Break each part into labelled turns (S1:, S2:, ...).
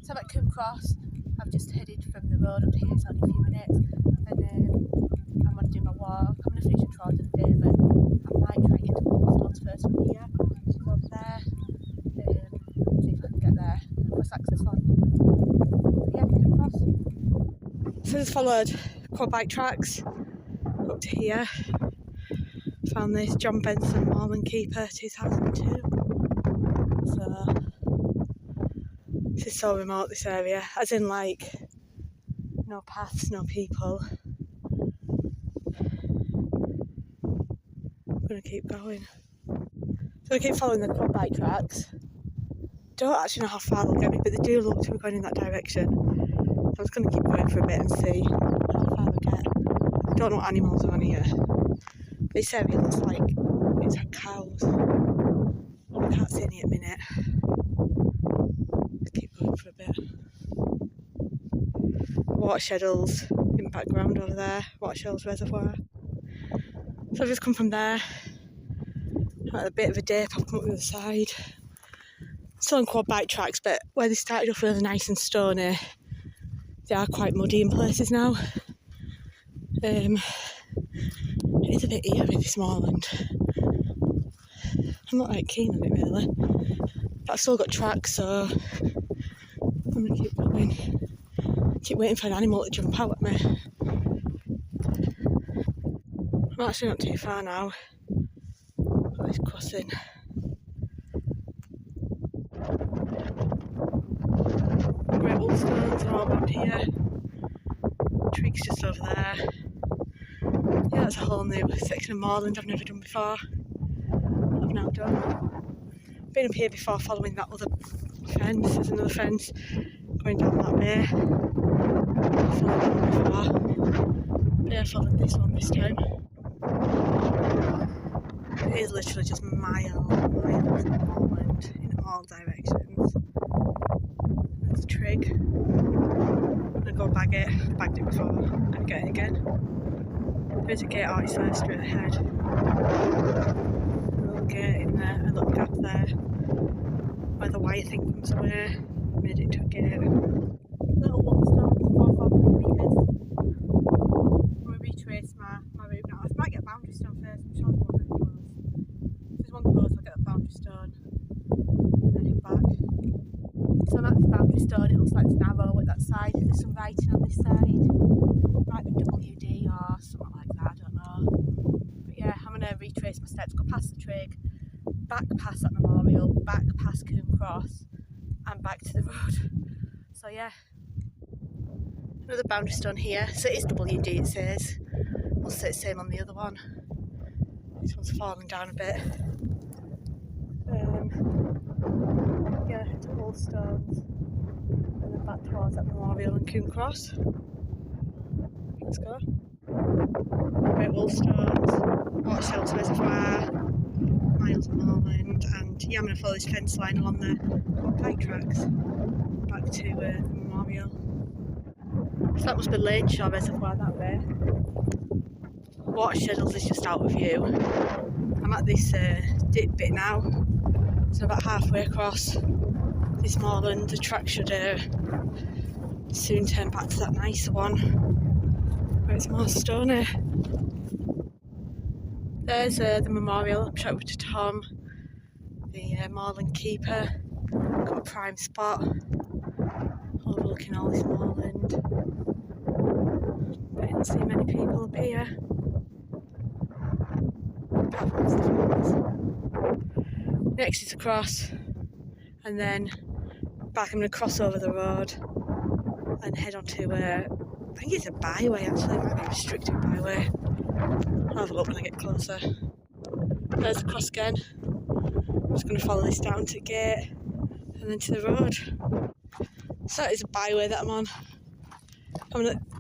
S1: So I'm at Coombe Cross. I've just headed from the road up to here, it's only a few minutes, and I'm going to do my walk. I'm going to finish a trot of the day, but I might try and get to the Coldstones first from here, just over there, see if I can get there, cross access on. But yeah, Coombe Cross. So I just followed quad bike tracks up to here. Found this John Benson Moorland Keeper 2002. So this is so remote, this area, as in like no paths, no people. I'm gonna keep going. So I keep following the quad bike tracks. Don't actually know how far they'll get me, but they do look to be going in that direction. So I'm just gonna keep going for a bit and see how far they get. Don't know what animals are on here. This area looks like it's had cows. I can't see any at the minute. Just keep going for a bit. Watersheddles in the background over there, Watersheddles Reservoir. So I've just come from there. Had a bit of a dip, I've come up the other side. Still on quad bike tracks, but where they started off really nice and stony, they are quite muddy in places now. It is a bit eerie, this moorland. I'm not like keen on it really, but I've still got tracks, so I'm going to keep going. Keep waiting for an animal to jump out at me. I'm actually not too far now. Got this crossing. Great Woolstones are all around here. Trig's just over there. Yeah, that's a whole new section of moorland I've never done before. I've now done. Been up here before following that other fence. There's another fence going down that way. I've followed that one before. But yeah, I followed this one this time. It is literally just miles of moorland in all directions. There's a trig. I'm going to go bag it. I've bagged it before. I'm going to get it again. There's a gate out there straight ahead. A little gate in there, a little gap there. Where the wire thing comes away. Made it into a gate. Little Woolstone, 400 metres. I'm going to retrace my route now. I might get a boundary stone first, I'm sure there's one really close. If there's one close, I'll get a boundary stone and then head back. So I'm at this boundary stone, it looks like it's narrow at that side. There's some writing on this side. Might be WD or something like that, I don't know. But yeah, I'm going to retrace my steps, go past the trig, back past that memorial, back past Coombe Cross and back to the road. So yeah, another boundary stone here. So it is WD, it says. We'll say it's the same on the other one. This one's falling down a bit. Yeah, head to Woolstones and then back towards that memorial and Coombe Cross. Let's go. Great Woolstones, Watersheddles Reservoir, miles of moorland, and yeah, I'm going to follow this fence line along the bike tracks back to the memorial. So that must be Laneshore Reservoir that way. Watersheddles is just out of view. I'm at this dip bit now, so about halfway across this moorland. The track should soon turn back to that nicer one where it's more stony. There's the memorial. I'm showing to Tom, the moorland keeper. Got a prime spot overlooking all this moorland. But I didn't see many people up here. Next is across, and then back. I'm going to cross over the road and head on to I think it's a byway actually, it might be a restricted byway. I'll have a look when I get closer. There's the cross again. I'm just going to follow this down to the gate and then to the road. So that is a byway that I'm on.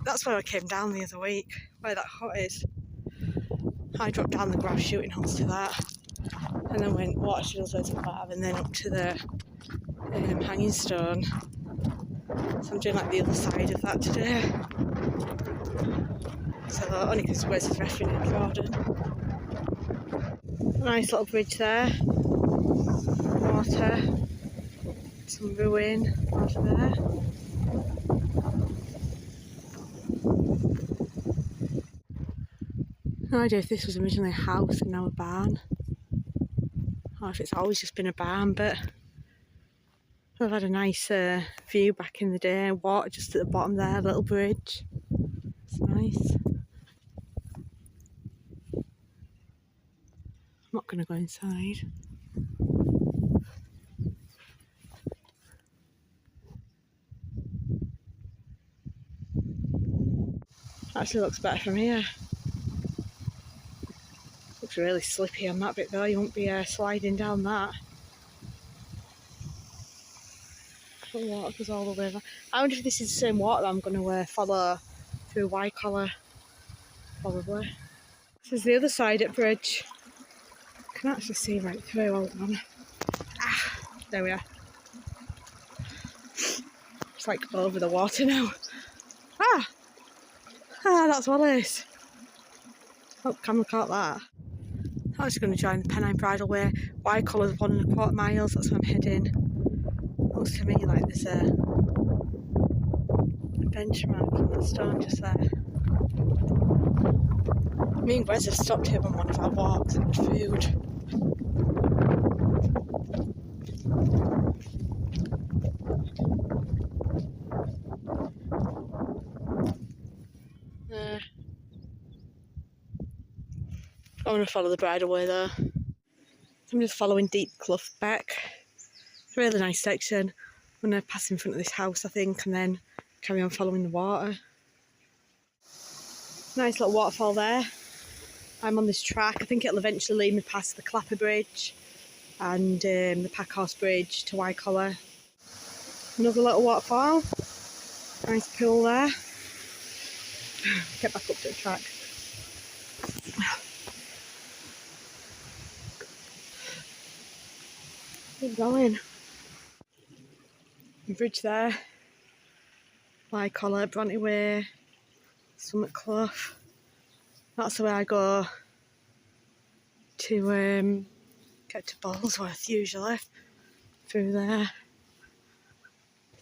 S1: That's where I came down the other week, where that hut is. I dropped down the grass shooting holes to that, and then went Watersheddles Reservoir and then up to the hanging stone. So I'm doing like the other side of that today. So only because where's his reference in Jordan. Nice little bridge there. Water. It's some ruin over there. No idea if this was originally a house and now a barn, or if it's always just been a barn, but I've had a nice view back in the day. Water just at the bottom there, a little bridge. It's nice. I'm not going to go inside. Actually looks better from here. Looks really slippy on that bit though, you won't be sliding down that. The water goes all the way over. I wonder if this is the same water that I'm going to follow through Wycoller. Probably. This is the other side at bridge. I can actually see right through, hold on. Ah, there we are. It's like over the water now. Ah! Ah, that's Wallace. Oh, camera caught that. I'm actually going to join the Pennine Bridleway. Wycoller's 1.25 miles, that's where I'm heading. Looks to me like there's a benchmark on that stone just there. Me and Wes have stopped here on one of our walks and had food. I'm going to follow the bridleway there. I'm just following Deep Clough back. It's a really nice section. I'm going to pass in front of this house, I think, and then carry on following the water. Nice little waterfall there. I'm on this track. I think it'll eventually lead me past the Clapper Bridge and the Packhorse Bridge to Wycoller. Another little waterfall. Nice pool there. Get back up to the track. Keep going. The bridge there. Wycoller, Bronte Way, Summit Clough. That's the way I go to get to Ballsworth usually, through there.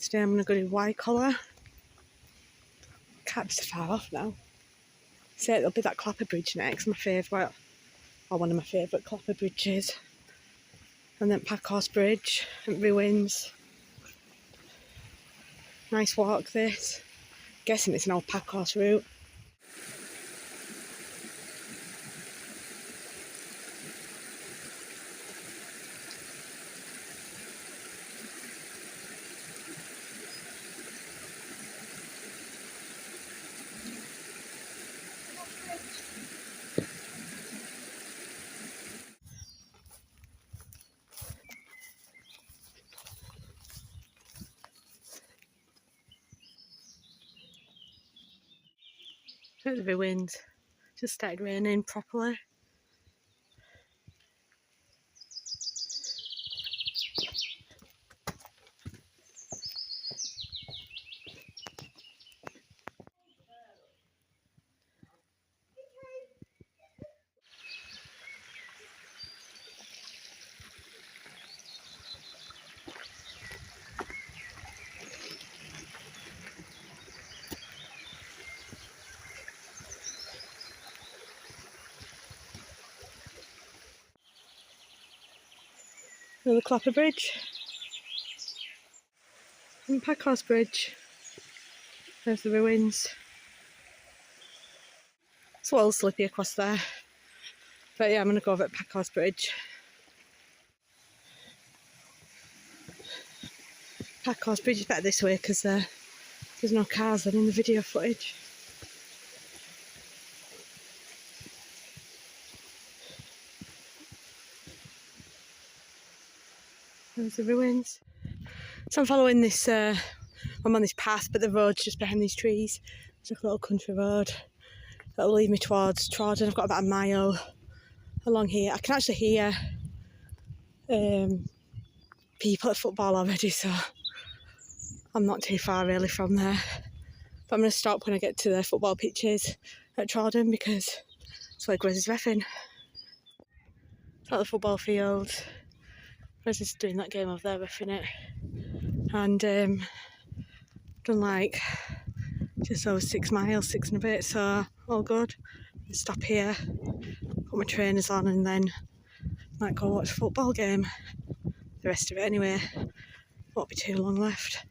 S1: Today I'm going to go to Wycoller. Can't be so far off now. So it'll be that Clapper Bridge next, my favourite, or one of my favourite Clapper bridges. And then Packhorse Bridge and ruins. Nice walk this. Guessing it's an old Packhorse route. Look at the ruins. Just started raining properly. Another Clapper Bridge. And Packhorse Bridge. There's the ruins. It's a little slippy across there. But yeah, I'm going to go over at Packhorse Bridge. Packhorse Bridge is better this way because there's no cars then in the video footage. There's the ruins. So I'm following this, I'm on this path, but the road's just behind these trees. It's like a little country road that'll lead me towards Trawden. I've got about a mile along here. I can actually hear people at football already, so I'm not too far really from there. But I'm going to stop when I get to the football pitches at Trawden because that's where Grizz is reffing. It's at the football field. Grizz is doing that game over there, reffing it. and done like just over 6 miles, 6 and a bit, so all good. Stop here, put my trainers on, and then might go watch a football game. The rest of it anyway, won't be too long left.